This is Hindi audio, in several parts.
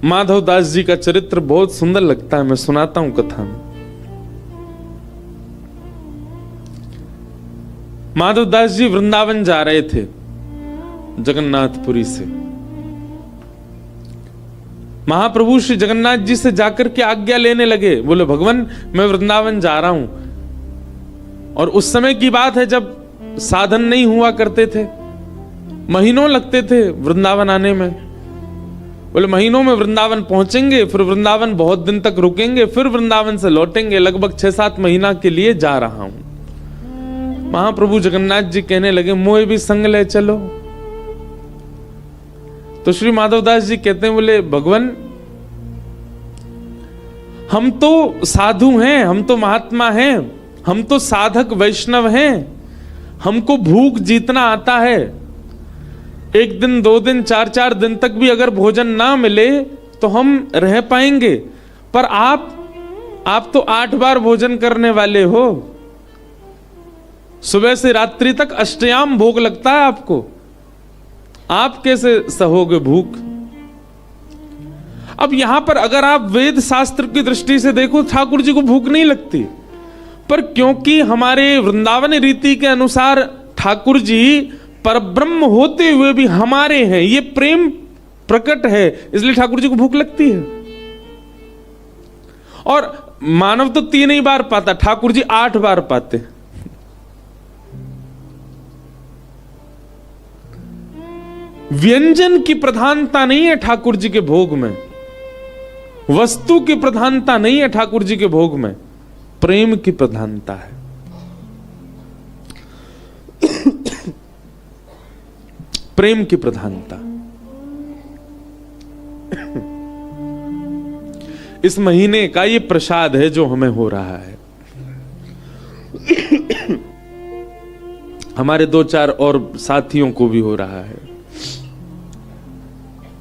माधव दास जी का चरित्र बहुत सुंदर लगता है, मैं सुनाता हूं कथा में। माधव दास जी वृंदावन जा रहे थे जगन्नाथपुरी से। महाप्रभु श्री जगन्नाथ जी से जाकर के आज्ञा लेने लगे, बोले भगवान मैं वृंदावन जा रहा हूं। और उस समय की बात है जब साधन नहीं हुआ करते थे, महीनों लगते थे वृंदावन आने में। बोले महीनों में वृंदावन पहुंचेंगे, फिर वृंदावन बहुत दिन तक रुकेंगे, फिर वृंदावन से लौटेंगे, लगभग 6-7 महीना के लिए जा रहा हूं। महाप्रभु जगन्नाथ जी कहने लगे मोए भी संग ले चलो। तो श्री माधवदास जी कहते हैं, बोले भगवान हम तो साधु हैं, हम तो महात्मा हैं, हम तो साधक वैष्णव हैं, हमको भूख जीतना आता है। 1 दिन 2 दिन 4-4 दिन तक भी अगर भोजन ना मिले तो हम रह पाएंगे, पर आप तो 8 बार भोजन करने वाले हो, सुबह से रात्रि तक अष्टयाम भोग लगता है आपको, आप कैसे सहोगे भूख। अब यहां पर अगर आप वेद शास्त्र की दृष्टि से देखो, ठाकुर जी को भूख नहीं लगती, पर क्योंकि हमारे वृंदावन रीति के अनुसार ठाकुर जी परब्रह्म होते हुए भी हमारे हैं, ये प्रेम प्रकट है, इसलिए ठाकुर जी को भूख लगती है। और मानव तो 3 ही बार पाता, ठाकुर जी 8 बार पाते। व्यंजन की प्रधानता नहीं है ठाकुर जी के भोग में, वस्तु की प्रधानता नहीं है ठाकुर जी के भोग में, प्रेम की प्रधानता है। प्रेम की प्रधानता। इस महीने का ये प्रसाद है जो हमें हो रहा है। हमारे 2-4 और साथियों को भी हो रहा है।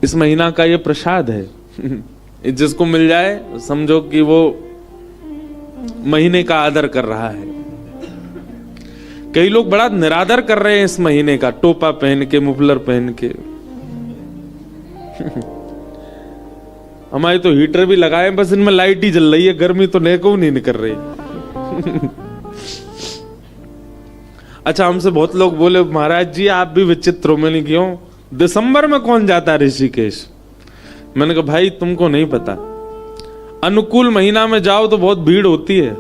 इस महीना का ये प्रसाद है। जिसको मिल जाए समझो कि वो महीने का आदर कर रहा है। कई लोग बड़ा निरादर कर रहे हैं इस महीने का, टोपा पहन के, मुफलर पहन के। हमारे तो हीटर भी लगाए, बस इनमें लाइट ही जल रही है, गर्मी तो नेको नहीं निकल रही। अच्छा, हमसे बहुत लोग बोले महाराज जी आप भी विचित्र हो। मैंने क्यों? दिसंबर में कौन जाता ऋषिकेश? मैंने कहा भाई तुमको नहीं पता, अनुकूल महीना में जाओ तो बहुत भीड़ होती है।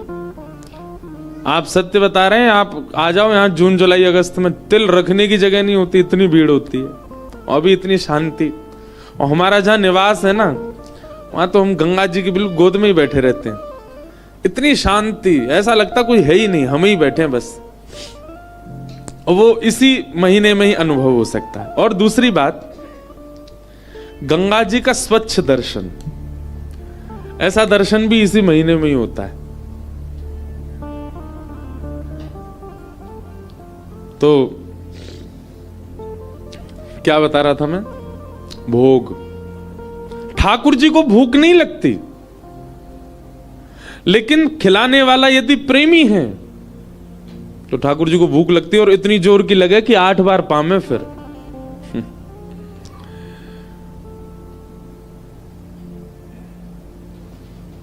आप सत्य बता रहे हैं, आप आ जाओ यहाँ जून जुलाई अगस्त में, तिल रखने की जगह नहीं होती, इतनी भीड़ होती है और भी इतनी शांति। और हमारा जहाँ निवास है ना, वहां तो हम गंगा जी की बिल्कुल गोद में ही बैठे रहते हैं, इतनी शांति, ऐसा लगता कोई है ही नहीं, हम ही बैठे हैं बस। और वो इसी महीने में ही अनुभव हो सकता है। और दूसरी बात, गंगा जी का स्वच्छ दर्शन, ऐसा दर्शन भी इसी महीने में ही होता है। तो क्या बता रहा था मैं? भोग। ठाकुर जी को भूख नहीं लगती, लेकिन खिलाने वाला यदि प्रेमी है तो ठाकुर जी को भूख लगती है, और इतनी जोर की लगे कि 8 बार पामे। फिर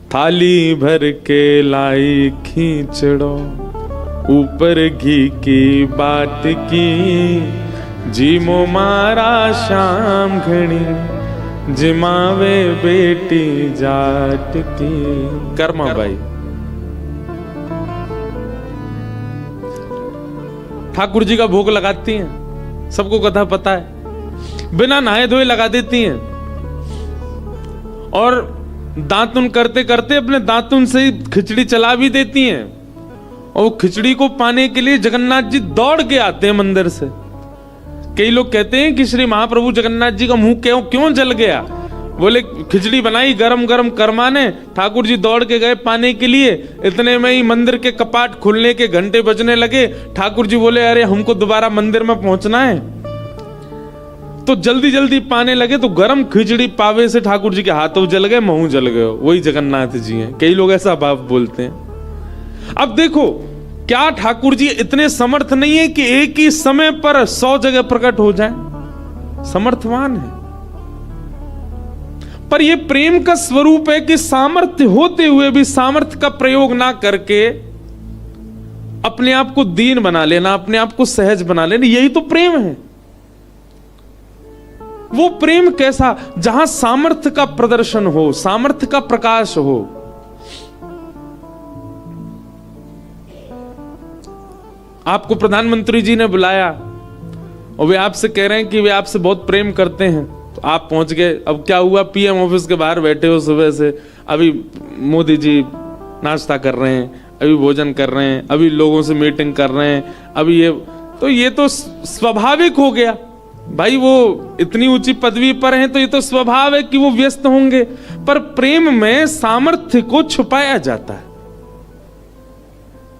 थाली भर के लाई खींचड़ो, ऊपर घी की बात की, जीमो मारा शाम घड़ी, जिमावे बेटी जाट की। कर्मा भाई, ठाकुर जी का भोग लगाती हैं, सबको कथा पता है, बिना नहाए धोए लगा देती हैं, और दातुन करते करते अपने दातुन से खिचड़ी चला भी देती हैं। और वो खिचड़ी को पाने के लिए जगन्नाथ जी दौड़ के आते हैं मंदिर से। कई लोग कहते हैं कि श्री महाप्रभु जगन्नाथ जी का मुंह क्यों जल गया? बोले खिचड़ी बनाई गरम गरम करमाने, ठाकुर जी दौड़ के गए पाने के लिए, इतने में ही मंदिर के कपाट खुलने के घंटे बजने लगे। ठाकुर जी बोले अरे हमको दोबारा मंदिर में पहुंचना है, तो जल्दी जल्दी पाने लगे, तो गरम खिचड़ी पावे से ठाकुर जी के हाथों जल गए, मुंह जल गए। वही जगन्नाथ जी हैं। कई लोग ऐसा भाव बोलते हैं। अब देखो, क्या ठाकुर जी इतने समर्थ नहीं है कि एक ही समय पर 100 जगह प्रकट हो जाए? समर्थवान है, पर यह प्रेम का स्वरूप है कि सामर्थ्य होते हुए भी सामर्थ्य का प्रयोग ना करके अपने आप को दीन बना लेना, अपने आप को सहज बना लेना, यही तो प्रेम है। वो प्रेम कैसा, जहां सामर्थ्य का प्रदर्शन हो, सामर्थ्य का प्रकाश हो। आपको प्रधानमंत्री जी ने बुलाया और वे आपसे कह रहे हैं कि वे आपसे बहुत प्रेम करते हैं, तो आप पहुंच गए। अब क्या हुआ, पीएम ऑफिस के बाहर बैठे हो सुबह से, अभी मोदी जी नाश्ता कर रहे हैं, अभी भोजन कर रहे हैं, अभी लोगों से मीटिंग कर रहे हैं, अभी ये तो स्वाभाविक हो गया भाई, वो इतनी ऊंची पदवी पर हैं तो ये तो स्वभाव है कि वो व्यस्त होंगे। पर प्रेम में सामर्थ्य को छुपाया जाता है।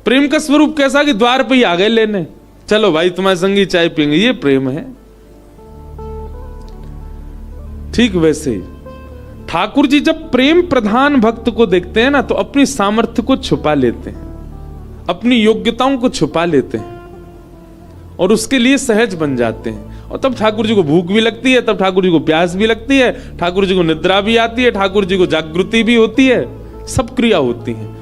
प्रेम का स्वरूप कैसा कि द्वार पे ही आ गए लेने, चलो भाई तुम्हारे संगी चाय पियेंगे, ये प्रेम है। ठीक वैसे ही ठाकुर जी जब प्रेम प्रधान भक्त को देखते हैं ना, तो अपनी सामर्थ्य को छुपा लेते हैं, अपनी योग्यताओं को छुपा लेते हैं और उसके लिए सहज बन जाते हैं। और तब ठाकुर जी को भूख भी लगती है, तब ठाकुर जी को प्यास भी लगती है, ठाकुर जी को निद्रा भी आती है, ठाकुर जी को जागृति भी होती है, सब क्रिया होती है।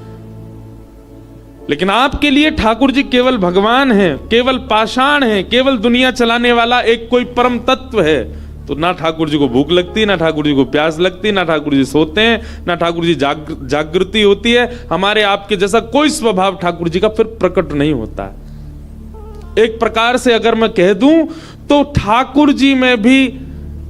लेकिन आपके लिए ठाकुर जी केवल भगवान हैं, केवल पाषाण हैं, केवल दुनिया चलाने वाला एक कोई परम तत्व है, तो ना ठाकुर जी को भूख लगती, ना ठाकुर जी को प्यास लगती, ना ठाकुर जी सोते हैं, ना ठाकुर जी जागृति होती है। हमारे आपके जैसा कोई स्वभाव ठाकुर जी का फिर प्रकट नहीं होता। एक प्रकार से अगर मैं कह दूं तो ठाकुर जी में भी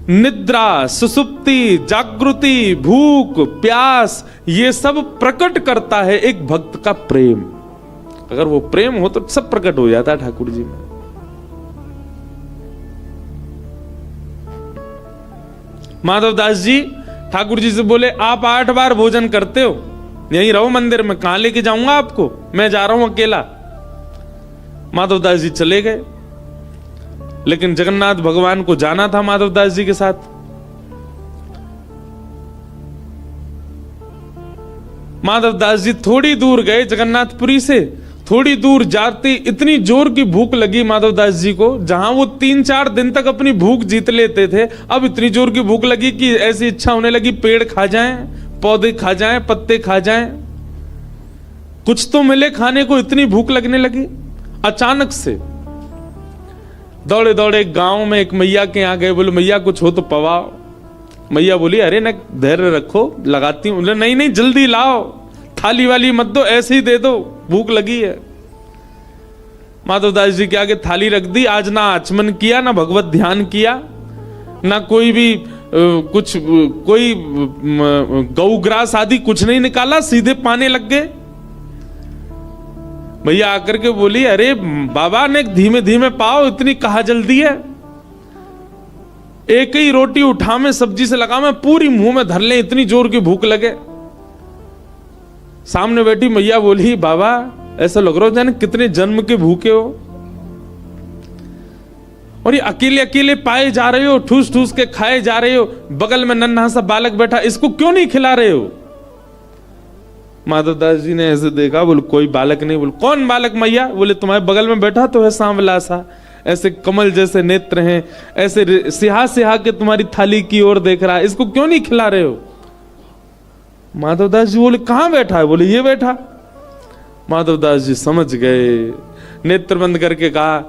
निद्रा, सुसुप्ति, जागृति, भूख, प्यास, ये सब प्रकट करता है एक भक्त का प्रेम। अगर वो प्रेम हो तो सब प्रकट हो जाता है ठाकुर जी में। माधवदास जी ठाकुर जी से बोले, आप 8 बार भोजन करते हो, यहीं रहो मंदिर में, कहां लेके जाऊंगा आपको, मैं जा रहा हूं अकेला। माधवदास जी चले गए, लेकिन जगन्नाथ भगवान को जाना था माधवदास जी के साथ। माधवदास जी थोड़ी दूर गए जगन्नाथपुरी से, थोड़ी दूर जाते इतनी जोर की भूख लगी माधवदास जी को, जहां वो 3-4 दिन तक अपनी भूख जीत लेते थे, अब इतनी जोर की भूख लगी कि ऐसी इच्छा होने लगी पेड़ खा जाएं, पौधे खा जाएं, पत्ते खा जाएं, कुछ तो मिले खाने को, इतनी भूख लगने लगी। अचानक से दौड़े दौड़े गांव में एक मैया के यहाँ गए, बोले मैया कुछ हो तो पवाओ। मैया बोली, अरे न धैर्य रखो, लगाती हूं। नहीं नहीं जल्दी लाओ, थाली वाली मत दो, ऐसे ही दे दो, भूख लगी है। माधवदास जी के आगे थाली रख दी। आज ना आचमन किया, ना भगवत ध्यान किया, ना कोई भी कोई गौग्रास आदि कुछ नहीं निकाला, सीधे पाने लग गए। भैया आकर के बोली, अरे बाबा ने धीमे धीमे पाओ, इतनी कहा जल्दी है, एक ही रोटी उठा में सब्जी से लगा मैं पूरी मुंह में धर ले, इतनी जोर की भूख लगे। सामने बैठी मैया बोली, बाबा ऐसा लग रहा हो जाने कितने जन्म के भूखे हो, और ये अकेले अकेले पाए जा रहे हो, ठूस ठूस के खाए जा रहे हो, बगल में नन्हा सा बालक बैठा, इसको क्यों नहीं खिला रहे हो। माधवदास जी ने ऐसे देखा, बोले कोई बालक नहीं। बोले कौन बालक मैया। बोले तुम्हारे बगल में बैठा तो है सांवला सा, ऐसे कमल जैसे नेत्र हैं, ऐसे सिहा सिहा के तुम्हारी थाली की ओर देख रहा है, इसको क्यों नहीं खिला रहे हो। माधवदास जी बोले कहां बैठा है। बोले ये बैठा। माधवदास जी समझ गए, नेत्र बंद करके कहा,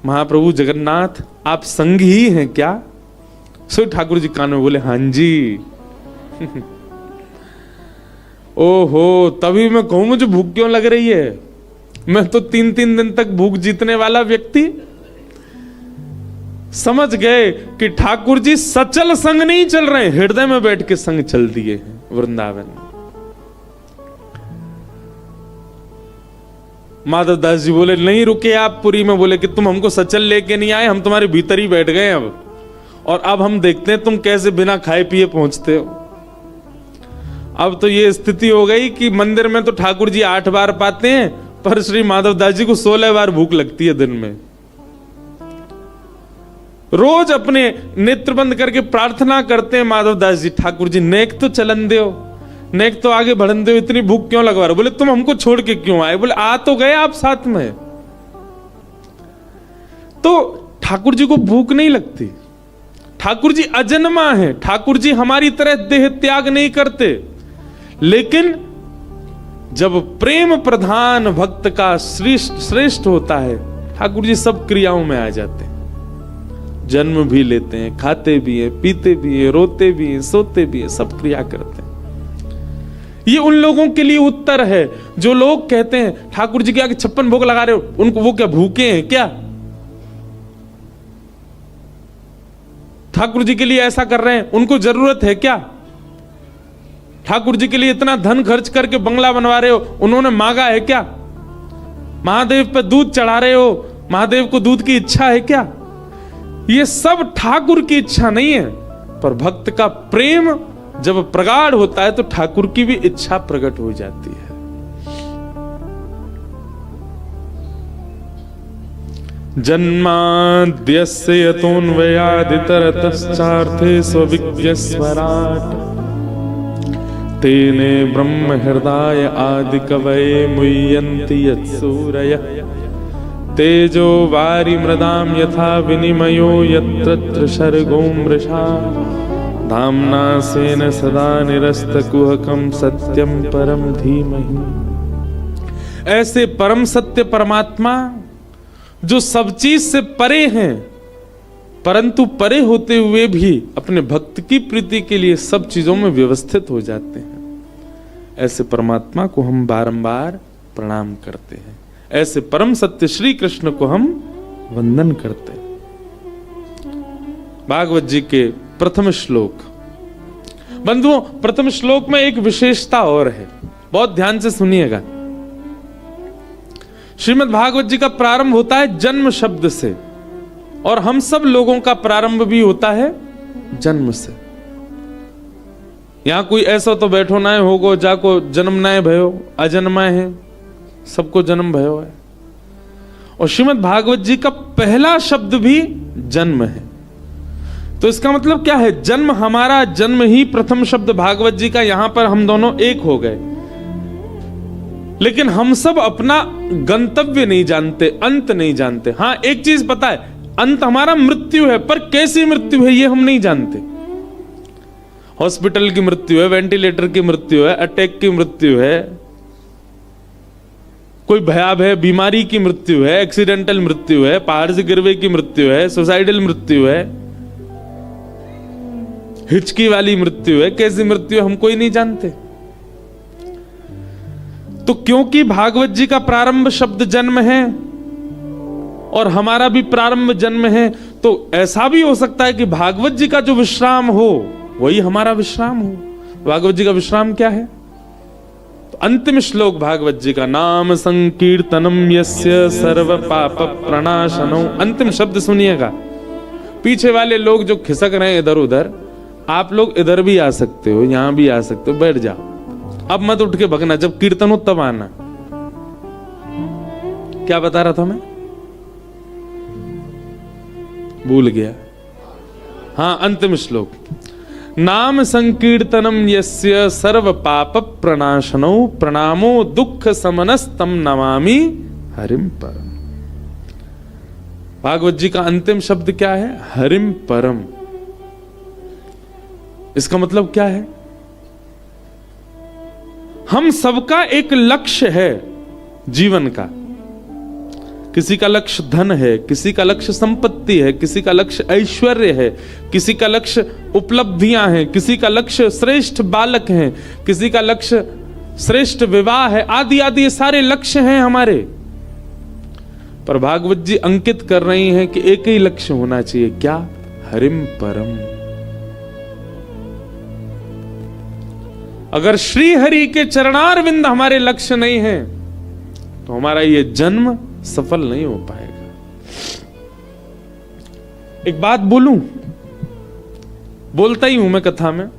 महाप्रभु जगन्नाथ आप संगी ही हैं क्या। सो ठाकुर जी कान में बोले हाँ जी। ओहो, तभी मैं कहूं मुझे भूख क्यों लग रही है, मैं तो 3-3 दिन तक भूख जीतने वाला व्यक्ति। समझ गए कि ठाकुर जी सचल संग नहीं चल रहे, हृदय में बैठ के संग चल दिए हैं वृंदावन। माधवदास जी बोले नहीं रुके आप पुरी में। बोले कि तुम हमको सचल लेके नहीं आए, हम तुम्हारे भीतर ही बैठ गए अब, और अब हम देखते हैं तुम कैसे बिना खाए पिए पहुंचते हो। अब तो ये स्थिति हो गई कि मंदिर में तो ठाकुर जी 8 बार पाते हैं, पर श्री माधवदास जी को 16 बार भूख लगती है दिन में। रोज अपने नेत्र बंद करके प्रार्थना करते हैं माधवदास जी, ठाकुर जी नेक तो चलन दो, नेक तो आगे बढ़न दो, इतनी भूख क्यों लगवा रहे। बोले तुम हमको छोड़ के क्यों आए। बोले आ तो गए आप साथ में। तो ठाकुर जी को भूख नहीं लगती, ठाकुर जी अजन्मा है, ठाकुर जी हमारी तरह देह त्याग नहीं करते, लेकिन जब प्रेम प्रधान भक्त का श्रेष्ठ होता है, ठाकुर जी सब क्रियाओं में आ जाते हैं। जन्म भी लेते हैं, खाते भी हैं, पीते भी हैं, रोते भी हैं, सोते भी हैं, सब क्रिया करते हैं। ये उन लोगों के लिए उत्तर है जो लोग कहते हैं ठाकुर जी के आगे 56 भोग लगा रहे हो, उनको वो क्या भूखे हैं क्या? ठाकुर जी के लिए ऐसा कर रहे हैं, उनको जरूरत है क्या? ठाकुर जी के लिए इतना धन खर्च करके बंगला बनवा रहे हो, उन्होंने मांगा है क्या? महादेव पे दूध चढ़ा रहे हो, महादेव को दूध की इच्छा है क्या? ये सब ठाकुर की इच्छा नहीं है, पर भक्त का प्रेम जब प्रगाढ़ होता है तो ठाकुर की भी इच्छा प्रकट हो जाती है। जन्माद्यस्य यतोऽन्वयादितरतश्चार्थे स्वविज्ञस्वराट् तेने ब्रह्म हृदय आदि कवये मुह्यन्ति यत्सूरयः तेजो वारि मृदाम यथा विनिमयो यत्र सर्गो मृषा धाम्ना स्वेन सदा निरस्तकुहकं सत्यं परम धीमहि। ऐसे परम सत्य परमात्मा जो सब चीज से परे हैं, परंतु परे होते हुए भी अपने भक्त की प्रीति के लिए सब चीजों में व्यवस्थित हो जाते हैं, ऐसे परमात्मा को हम बारंबार प्रणाम करते हैं। ऐसे परम सत्य श्री कृष्ण को हम वंदन करते हैं। भागवत जी के प्रथम श्लोक, बंधुओं, प्रथम श्लोक में एक विशेषता और है, बहुत ध्यान से सुनिएगा। श्रीमद् भागवत जी का प्रारंभ होता है जन्म शब्द से, और हम सब लोगों का प्रारंभ भी होता है जन्म से। यहां कोई ऐसा तो बैठो ना होगो जाको जन्म ना भयो, अजन्मा है, सबको जन्म भयो है। और श्रीमद् भागवत जी का पहला शब्द भी जन्म है, तो इसका मतलब क्या है? जन्म, हमारा जन्म ही प्रथम शब्द भागवत जी का, यहां पर हम दोनों एक हो गए। लेकिन हम सब अपना गंतव्य नहीं जानते, अंत नहीं जानते। हां, एक चीज पता है, अंत हमारा मृत्यु है, पर कैसी मृत्यु है ये हम नहीं जानते। हॉस्पिटल की मृत्यु है, वेंटिलेटर की मृत्यु है, अटैक की मृत्यु है, कोई भयावह बीमारी की मृत्यु है, एक्सीडेंटल मृत्यु है, पहाड़ से गिरवे की मृत्यु है, सुसाइडल मृत्यु है, हिचकी वाली मृत्यु है। कैसी मृत्यु है हम कोई नहीं जानते। तो क्योंकि भागवत जी का प्रारंभ शब्द जन्म है और हमारा भी प्रारंभ जन्म है, तो ऐसा भी हो सकता है कि भागवत जी का जो विश्राम हो वही हमारा विश्राम हो। भागवत जी का विश्राम क्या है? तो अंतिम श्लोक भागवत जी का, नाम संकीर्तनम यस्य सर्व पाप प्रणाशनो। अंतिम शब्द सुनिएगा। पीछे वाले लोग जो खिसक रहे हैं इधर उधर, आप लोग इधर भी आ सकते हो, यहां भी आ सकते हो, बैठ जाओ। अब मत उठ के भगना, जब कीर्तन हो तब आना। क्या बता रहा था मैं? भूल गया। हाँ, अंतिम श्लोक, नाम संकीर्तनम यस्य सर्व पाप प्रणाशनो प्रणामो दुख समनस्तम नमामि हरिम परम। भागवत जी का अंतिम शब्द क्या है? हरिम परम। इसका मतलब क्या है? हम सबका एक लक्ष्य है जीवन का। किसी का लक्ष्य धन है, किसी का लक्ष्य संपत्ति है, किसी का लक्ष्य ऐश्वर्य है, किसी का लक्ष्य उपलब्धियां हैं, किसी का लक्ष्य श्रेष्ठ बालक हैं, किसी का लक्ष्य श्रेष्ठ विवाह है, आदि आदि ये सारे लक्ष्य हैं हमारे। पर भागवत जी अंकित कर रही हैं कि एक ही लक्ष्य होना चाहिए। क्या? हरिम परम। अगर श्री हरि के चरणारविंद हमारे लक्ष्य नहीं है तो हमारा ये जन्म सफल नहीं हो पाएगा। एक बात बोलूं, बोलता ही हूं मैं कथा में।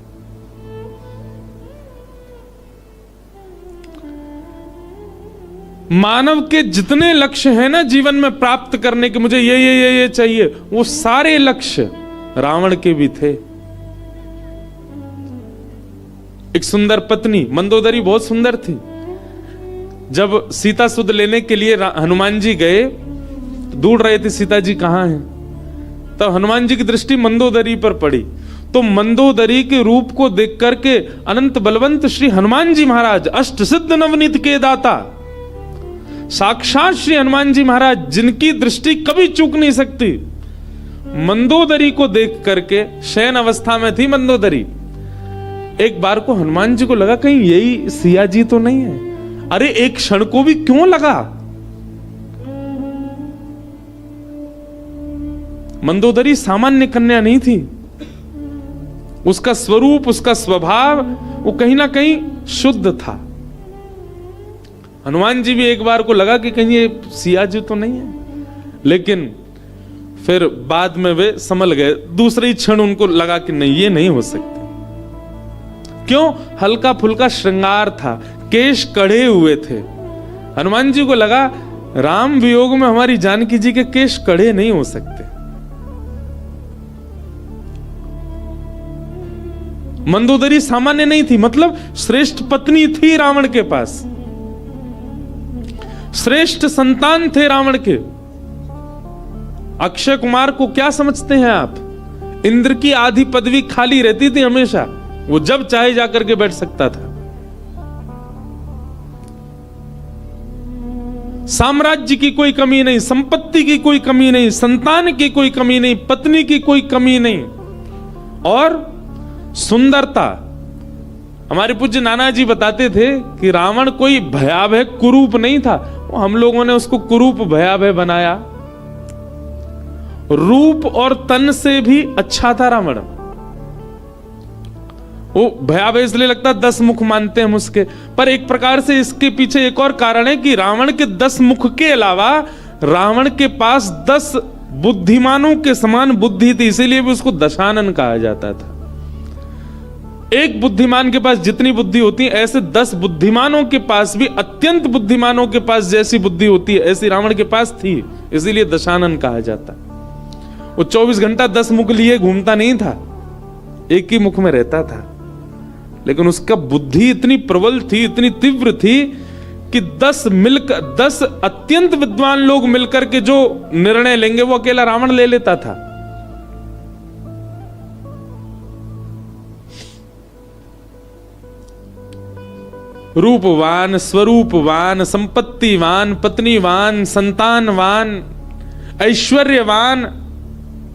मानव के जितने लक्ष्य हैं ना जीवन में प्राप्त करने के, मुझे ये चाहिए, वो सारे लक्ष्य रावण के भी थे। एक सुंदर पत्नी, मंदोदरी बहुत सुंदर थी। जब सीता सुध लेने के लिए हनुमान जी गए, ढूंढ रहे थे सीता जी कहां हैं, तब हनुमान जी की दृष्टि मंदोदरी पर पड़ी, तो मंदोदरी के रूप को देख करके अनंत बलवंत श्री हनुमान जी महाराज, अष्ट सिद्ध नवनीत के दाता, साक्षात श्री हनुमान जी महाराज, जिनकी दृष्टि कभी चूक नहीं सकती, मंदोदरी को देख करके, शयन अवस्था में थी मंदोदरी, एक बार को हनुमान जी को लगा कहीं यही सिया जी तो नहीं है। अरे एक क्षण को भी क्यों लगा, मंदोदरी सामान्य कन्या नहीं थी, उसका स्वरूप, उसका स्वभाव वो कहीं ना कहीं शुद्ध था। हनुमान जी भी एक बार को लगा कि कहीं ये सिया जी तो नहीं है, लेकिन फिर बाद में वे संभल गए। दूसरे ही क्षण उनको लगा कि नहीं, ये नहीं हो सकते। क्यों? हल्का फुल्का श्रृंगार था, केश कढ़े हुए थे। हनुमान जी को लगा राम वियोग में हमारी जानकी जी के केश कढ़े नहीं हो सकते। मंदोदरी सामान्य नहीं थी, मतलब श्रेष्ठ पत्नी थी रावण के पास, श्रेष्ठ संतान थे रावण के। अक्षय कुमार को क्या समझते हैं आप? इंद्र की आधी पदवी खाली रहती थी हमेशा, वो जब चाहे जाकर के बैठ सकता था। साम्राज्य की कोई कमी नहीं, संपत्ति की कोई कमी नहीं, संतान की कोई कमी नहीं, पत्नी की कोई कमी नहीं, और सुंदरता। हमारे पूज्य नाना जी बताते थे कि रावण कोई भयावह कुरूप नहीं था, हम लोगों ने उसको कुरूप भयावह बनाया। रूप और तन से भी अच्छा था रावण। वो भयावह इसलिए लगता 10 मुख मानते हैं हम उसके, पर एक प्रकार से इसके पीछे एक और कारण है कि रावण के 10 मुख के अलावा रावण के पास 10 बुद्धिमानों के समान बुद्धि थी, इसीलिए भी उसको दशानन कहा जाता था। एक बुद्धिमान के पास जितनी बुद्धि होती है, ऐसे 10 बुद्धिमानों के पास भी, अत्यंत बुद्धिमानों के पास जैसी बुद्धि होती है, ऐसी रावण के पास थी, इसीलिए दशानन कहा जाता। वो 24 घंटा 10 मुख लिए घूमता नहीं था, एक ही मुख में रहता था, लेकिन उसका बुद्धि इतनी प्रबल थी, इतनी तीव्र थी कि 10 अत्यंत विद्वान लोग मिलकर के जो निर्णय लेंगे वो अकेला रावण ले लेता था। रूपवान, स्वरूपवान, संपत्तिवान, पत्नीवान, संतानवान, ऐश्वर्यवान,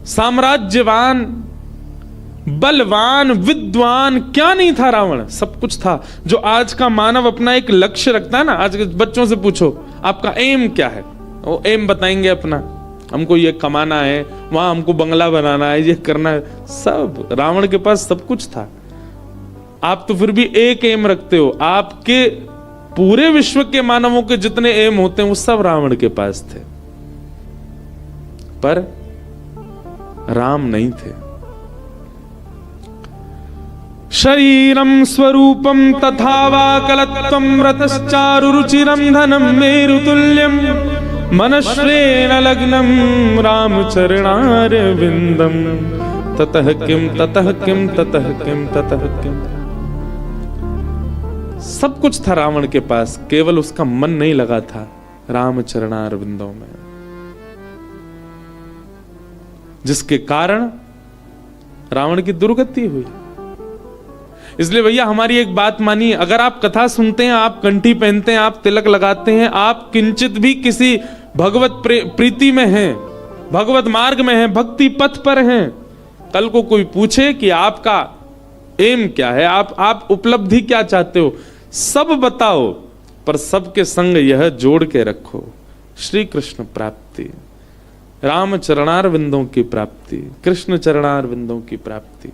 साम्राज्यवान, बलवान, विद्वान, क्या नहीं था रावण? सब कुछ था। जो आज का मानव अपना एक लक्ष्य रखता है ना, आज के बच्चों से पूछो आपका एम क्या है, वो एम बताएंगे अपना, हमको ये कमाना है, वहां हमको बंगला बनाना है, ये करना है। सब रावण के पास सब कुछ था। आप तो फिर भी एक एम रखते हो, आपके पूरे विश्व के मानवों के जितने एम होते हैं वो सब रावण के पास थे, पर राम नहीं थे। शरीरम स्वरूपम तथा वा कलत्वम रतश्चारु रुचिरम धनम मेरुतुल्यम मनश्रेण लग्नम रामचरणारविंदम ततः किम ततः किम ततः किम ततः किम। सब कुछ था रावण के पास, केवल उसका मन नहीं लगा था रामचरणारविंदों में, जिसके कारण रावण की दुर्गति हुई। इसलिए भैया हमारी एक बात मानिए, अगर आप कथा सुनते हैं, आप कंठी पहनते हैं, आप तिलक लगाते हैं, आप किंचित भी किसी भगवत प्रीति में हैं, भगवत मार्ग में हैं, भक्ति पथ पर हैं, कल को कोई पूछे कि आपका एम क्या है, आप उपलब्धि क्या चाहते हो, सब बताओ, पर सबके संग यह जोड़ के रखो, श्री कृष्ण प्राप्ति, राम चरणारविंदों की प्राप्ति, कृष्ण चरणारविंदों की प्राप्ति।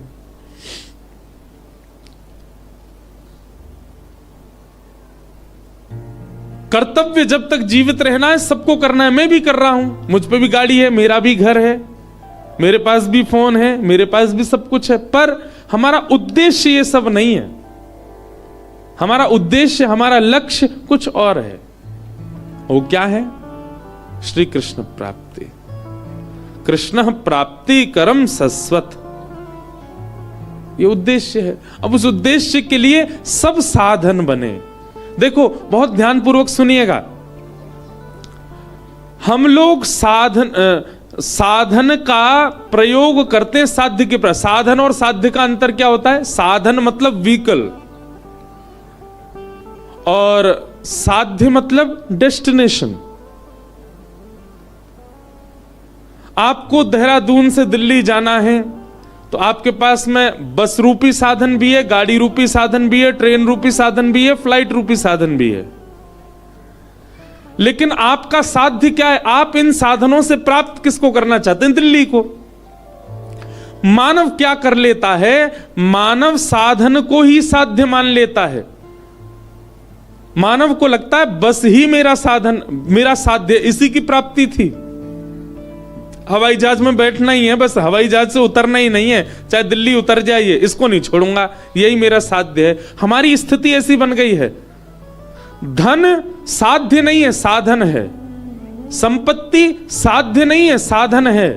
कर्तव्य जब तक जीवित रहना है सबको करना है, मैं भी कर रहा हूं, मुझ पे भी गाड़ी है, मेरा भी घर है, मेरे पास भी फोन है, मेरे पास भी सब कुछ है, पर हमारा उद्देश्य ये सब नहीं है। हमारा उद्देश्य, हमारा लक्ष्य कुछ और है। वो क्या है? श्री कृष्ण प्राप्ति। कृष्ण प्राप्ति करम सस्वत, ये उद्देश्य है। अब उस उद्देश्य के लिए सब साधन बने। देखो बहुत ध्यानपूर्वक सुनिएगा, हम लोग साधन साधन का प्रयोग करते हैं साध्य के प्रति। साधन और साध्य का अंतर क्या होता है? साधन मतलब व्हीकल और साध्य मतलब डेस्टिनेशन। आपको देहरादून से दिल्ली जाना है तो आपके पास में बस रूपी साधन भी है, गाड़ी रूपी साधन भी है, ट्रेन रूपी साधन भी है, फ्लाइट रूपी साधन भी है। लेकिन आपका साध्य क्या है? आप इन साधनों से प्राप्त किसको करना चाहते हैं? दिल्ली को। मानव क्या कर लेता है? मानव साधन को ही साध्य मान लेता है। मानव को लगता है बस ही मेरा साधन, मेरा साध्य, इसी की प्राप्ति थी। हवाई जहाज में बैठना ही है, बस हवाई जहाज से उतरना ही नहीं है, चाहे दिल्ली उतर जाइए, इसको नहीं छोड़ूंगा, यही मेरा साध्य है। हमारी स्थिति ऐसी बन गई है। धन साध्य नहीं है, साधन है। संपत्ति साध्य नहीं है, साधन है।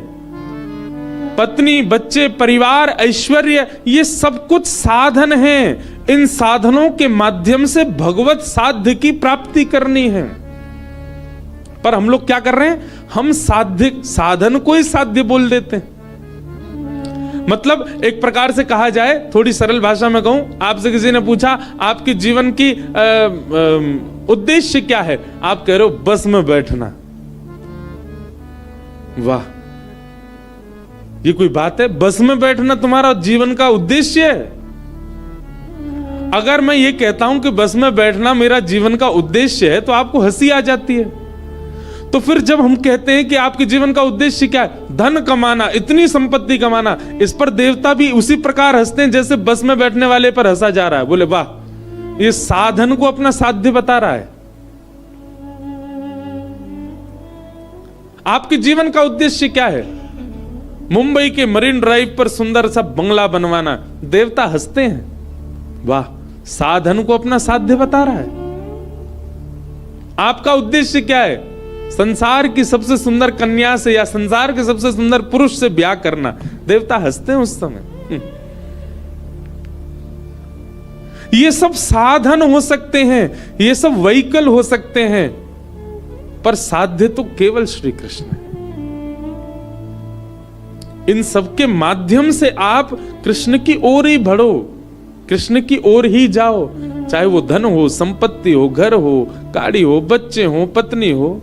पत्नी, बच्चे, परिवार, ऐश्वर्य, ये सब कुछ साधन है। इन साधनों के माध्यम से भगवत साध्य की प्राप्ति करनी है। पर हम लोग क्या कर रहे हैं? हम साध्य, साधन को ही साध्य बोल देते हैं। मतलब एक प्रकार से कहा जाए, थोड़ी सरल भाषा में कहूं, आपसे किसी ने पूछा आपके जीवन की उद्देश्य क्या है? आप कह रहे हो बस में बैठना। वाह, ये कोई बात है? बस में बैठना तुम्हारा जीवन का उद्देश्य है? अगर मैं ये कहता हूं कि बस में बैठना मेरा जीवन का उद्देश्य है तो आपको हंसी आ जाती है। तो फिर जब हम कहते हैं कि आपके जीवन का उद्देश्य क्या है? धन कमाना, इतनी संपत्ति कमाना, इस पर देवता भी उसी प्रकार हंसते हैं जैसे बस में बैठने वाले पर हंसा जा रहा है। बोले वाह, ये साधन को अपना साध्य बता रहा है। आपके जीवन का उद्देश्य क्या है? मुंबई के मरीन ड्राइव पर सुंदर सा बंगला बनवाना। देवता हंसते हैं। वाह, साधन को अपना साध्य बता रहा है। आपका उद्देश्य क्या है? संसार की सबसे सुंदर कन्या से या संसार के सबसे सुंदर पुरुष से ब्याह करना। देवता हंसते हैं उस समय। ये सब साधन हो सकते हैं, ये सब व्हीकल हो सकते हैं, पर साध्य तो केवल श्री कृष्ण है। इन सब के माध्यम से आप कृष्ण की ओर ही बढ़ो, कृष्ण की ओर ही जाओ। चाहे वो धन हो, संपत्ति हो, घर हो, गाड़ी हो, बच्चे हो, पत्नी हो,